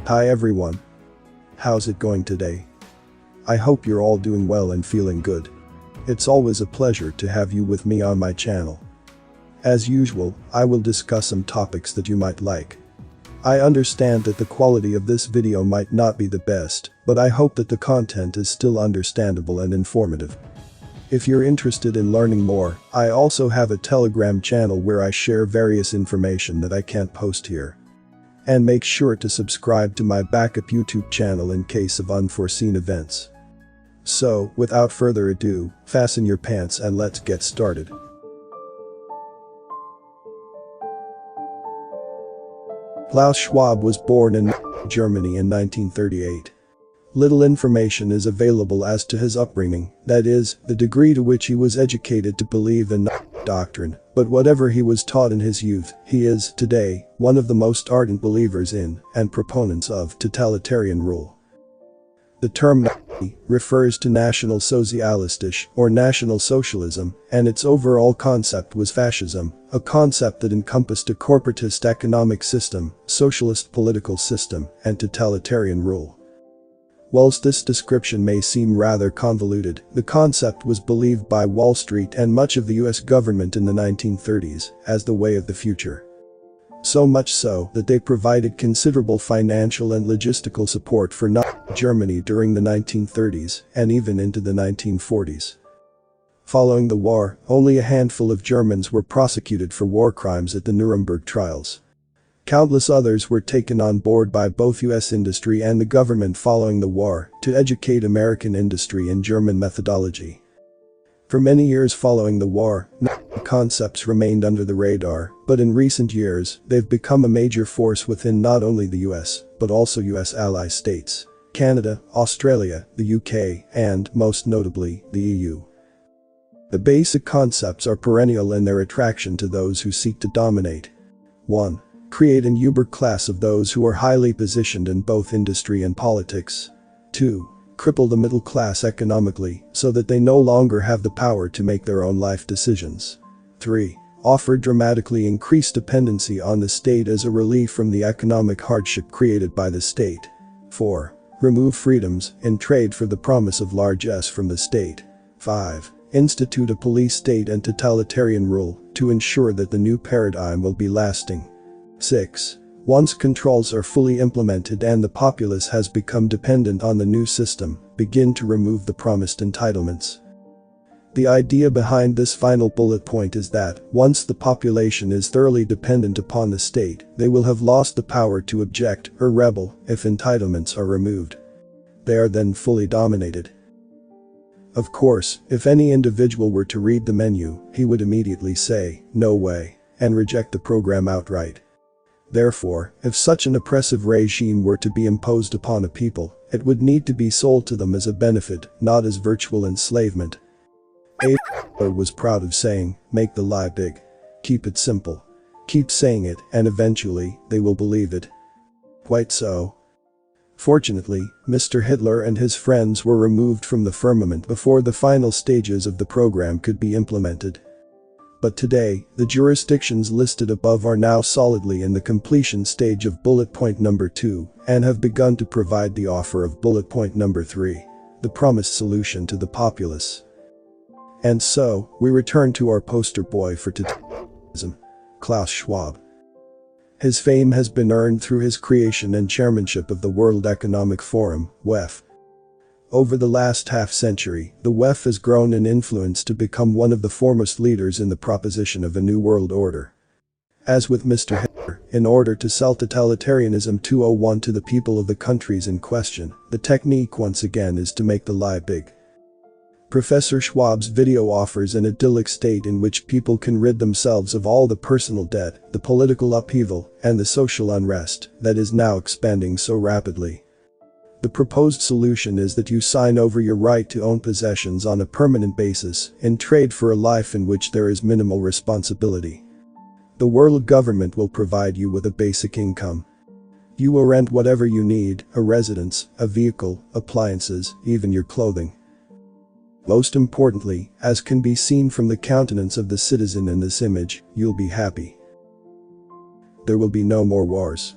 Hi everyone. How's it going today? I hope you're all doing well and feeling good. It's always a pleasure to have you with me on my channel. As usual, I will discuss some topics that you might like. I understand that the quality of this video might not be the best, but I hope that the content is still understandable and informative. If you're interested in learning more, I also have a Telegram channel where I share various information that I can't post here. And make sure to subscribe to my backup YouTube channel in case of unforeseen events. So, without further ado, fasten your pants and let's get started. Klaus Schwab was born in Germany in 1938. Little information is available as to his upbringing, that is, the degree to which he was educated to believe in doctrine, but whatever he was taught in his youth, he is, today, one of the most ardent believers in, and proponents of, totalitarian rule. The term Nazi refers to National Sozialistisch, or National Socialism, and its overall concept was fascism, a concept that encompassed a corporatist economic system, socialist political system, and totalitarian rule. Whilst this description may seem rather convoluted, the concept was believed by Wall Street and much of the US government in the 1930s as the way of the future. So much so that they provided considerable financial and logistical support for Nazi Germany during the 1930s and even into the 1940s. Following the war, only a handful of Germans were prosecuted for war crimes at the Nuremberg trials. Countless others were taken on board by both US industry and the government following the war to educate American industry in German methodology. For many years following the war, Nazi concepts remained under the radar, but in recent years, they've become a major force within not only the US, but also US ally states, Canada, Australia, the UK, and, most notably, the EU. The basic concepts are perennial in their attraction to those who seek to dominate. 1. Create an Uber class of those who are highly positioned in both industry and politics. 2. Cripple the middle class economically so that they no longer have the power to make their own life decisions. 3. Offer dramatically increased dependency on the state as a relief from the economic hardship created by the state. 4. Remove freedoms in trade for the promise of largesse from the state. 5. Institute a police state and totalitarian rule to ensure that the new paradigm will be lasting. 6. Once controls are fully implemented and the populace has become dependent on the new system, begin to remove the promised entitlements. The idea behind this final bullet point is that, once the population is thoroughly dependent upon the state, they will have lost the power to object or rebel if entitlements are removed. They are then fully dominated. Of course, if any individual were to read the menu, he would immediately say, "No way," and reject the program outright. Therefore, if such an oppressive regime were to be imposed upon a people, it would need to be sold to them as a benefit, not as virtual enslavement. Hitler was proud of saying, "Make the lie big. Keep it simple. Keep saying it, and eventually, they will believe it." Quite so. Fortunately, Mr. Hitler and his friends were removed from the firmament before the final stages of the program could be implemented. But today, the jurisdictions listed above are now solidly in the completion stage of bullet point number 2 and have begun to provide the offer of bullet point number 3, the promised solution to the populace. And so, we return to our poster boy for totalitarianism, Klaus Schwab. His fame has been earned through his creation and chairmanship of the World Economic Forum, WEF. Over the last half-century, the WEF has grown in influence to become one of the foremost leaders in the proposition of a new world order. As with Mr. Hitler, in order to sell totalitarianism 201 to the people of the countries in question, the technique once again is to make the lie big. Professor Schwab's video offers an idyllic state in which people can rid themselves of all the personal debt, the political upheaval, and the social unrest that is now expanding so rapidly. The proposed solution is that you sign over your right to own possessions on a permanent basis in trade for a life in which there is minimal responsibility. The world government will provide you with a basic income. You will rent whatever you need, a residence, a vehicle, appliances, even your clothing. Most importantly, as can be seen from the countenance of the citizen in this image, you'll be happy. There will be no more wars.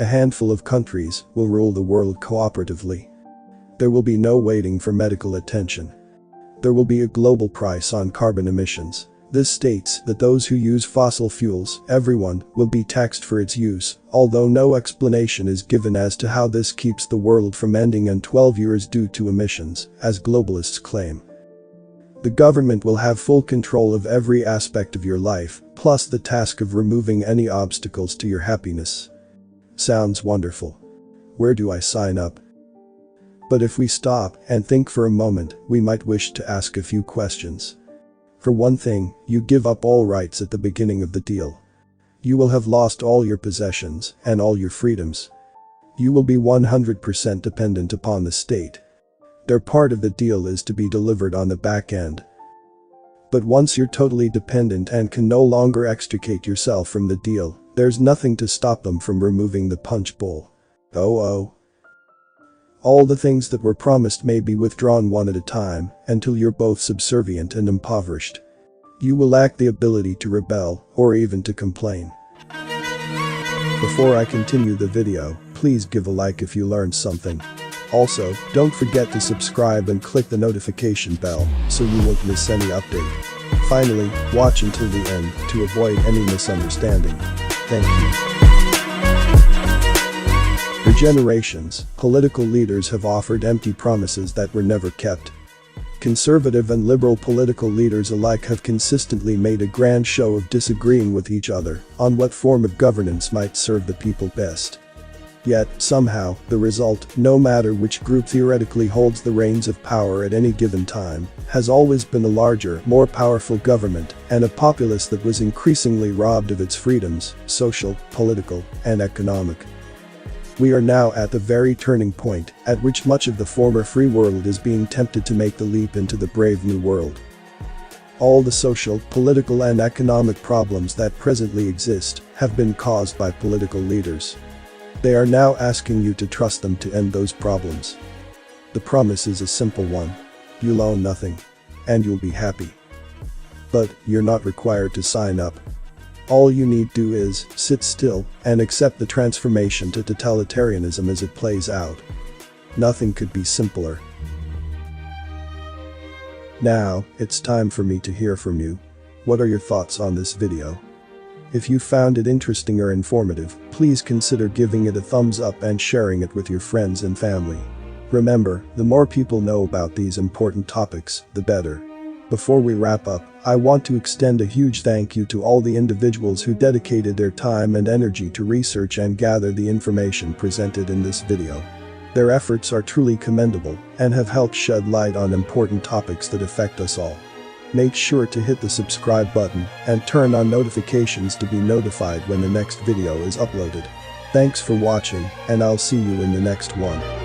A handful of countries will rule the world cooperatively. There will be no waiting for medical attention. There will be a global price on carbon emissions. This states that those who use fossil fuels, everyone, will be taxed for its use, although no explanation is given as to how this keeps the world from ending in 12 years due to emissions, as globalists claim. The government will have full control of every aspect of your life, plus the task of removing any obstacles to your happiness. Sounds wonderful. Where do I sign up? But if we stop and think for a moment, we might wish to ask a few questions. For one thing, you give up all rights at the beginning of the deal. You will have lost all your possessions and all your freedoms. You will be 100% dependent upon the state. Their part of the deal is to be delivered on the back end. But once you're totally dependent and can no longer extricate yourself from the deal, there's nothing to stop them from removing the punch bowl. Oh. All the things that were promised may be withdrawn one at a time until you're both subservient and impoverished. You will lack the ability to rebel or even to complain. Before I continue the video, please give a like if you learned something. Also, don't forget to subscribe and click the notification bell so you won't miss any update. Finally, watch until the end to avoid any misunderstanding. Thank you. For generations, political leaders have offered empty promises that were never kept. Conservative and liberal political leaders alike have consistently made a grand show of disagreeing with each other on what form of governance might serve the people best. Yet, somehow, the result, no matter which group theoretically holds the reins of power at any given time, has always been a larger, more powerful government and a populace that was increasingly robbed of its freedoms, social, political, and economic. We are now at the very turning point at which much of the former free world is being tempted to make the leap into the brave new world. All the social, political and economic problems that presently exist have been caused by political leaders. They are now asking you to trust them to end those problems. The promise is a simple one. You'll own nothing. And you'll be happy. But you're not required to sign up. All you need do is sit still and accept the transformation to totalitarianism as it plays out. Nothing could be simpler. Now, it's time for me to hear from you. What are your thoughts on this video? If you found it interesting or informative, please consider giving it a thumbs up and sharing it with your friends and family. Remember, the more people know about these important topics, the better. Before we wrap up, I want to extend a huge thank you to all the individuals who dedicated their time and energy to research and gather the information presented in this video. Their efforts are truly commendable and have helped shed light on important topics that affect us all. Make sure to hit the subscribe button and turn on notifications to be notified when the next video is uploaded. Thanks for watching, and I'll see you in the next one.